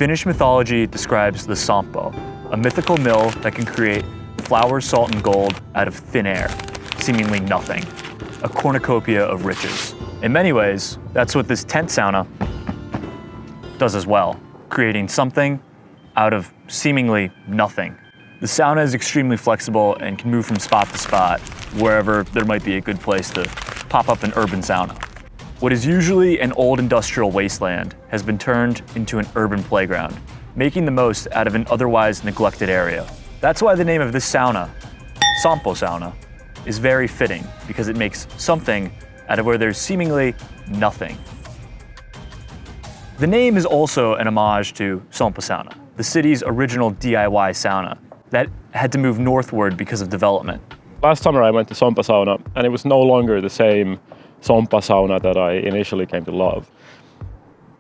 Finnish mythology describes the sampo, a mythical mill that can create flour, salt, and gold out of thin air, seemingly nothing. A cornucopia of riches. In many ways, that's what this tent sauna does as well, creating something out of seemingly nothing. The sauna is extremely flexible and can move from spot to spot, wherever there might be a good place to pop up an urban sauna. What is usually an old industrial wasteland has been turned into an urban playground, making the most out of an otherwise neglected area. That's why the name of this sauna, Samposauna, is very fitting, because it makes something out of where there's seemingly nothing. The name is also an homage to Samposauna, the city's original DIY sauna that had to move northward because of development. Last summer I went to Samposauna, and it was no longer the same Samposauna that I initially came to love.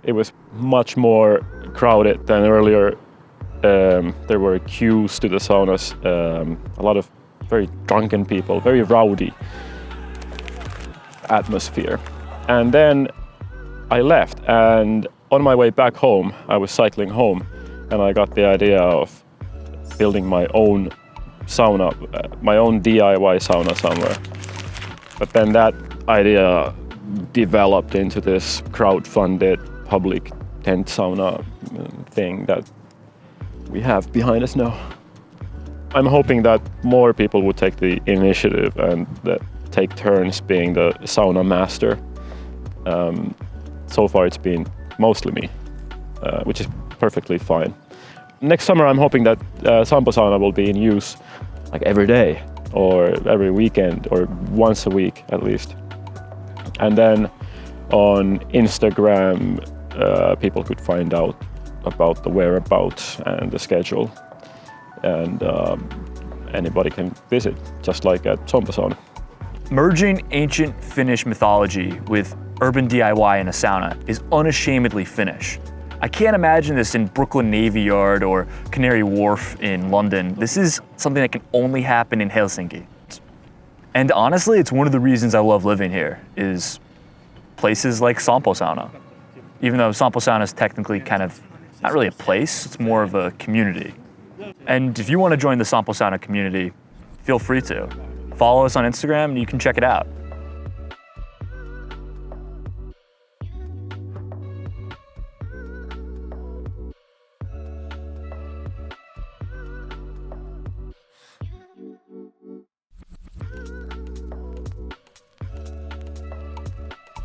It was much more crowded than earlier. There were queues to the saunas, a lot of very drunken people, very rowdy atmosphere. And then I left, and on my way back home, I was cycling home, and I got the idea of building my own sauna, my own DIY sauna somewhere. But then that idea developed into this crowd-funded public tent sauna thing that we have behind us now. I'm hoping that more people would take the initiative and take turns being the sauna master. So far it's been mostly me, which is perfectly fine. Next summer I'm hoping that Samposauna will be in use like every day or every weekend or once a week at least. And then on Instagram people could find out about the whereabouts and the schedule, and anybody can visit, just like at Samposauna. Merging ancient Finnish mythology with urban DIY in a sauna is unashamedly Finnish. I can't imagine this in Brooklyn Navy Yard or Canary Wharf in London. This is something that can only happen in Helsinki. And honestly, it's one of the reasons I love living here, is places like Samposauna. Even though Samposauna is technically kind of not really a place, it's more of a community. And if you want to join the Samposauna community, feel free to. Follow us on Instagram and you can check it out.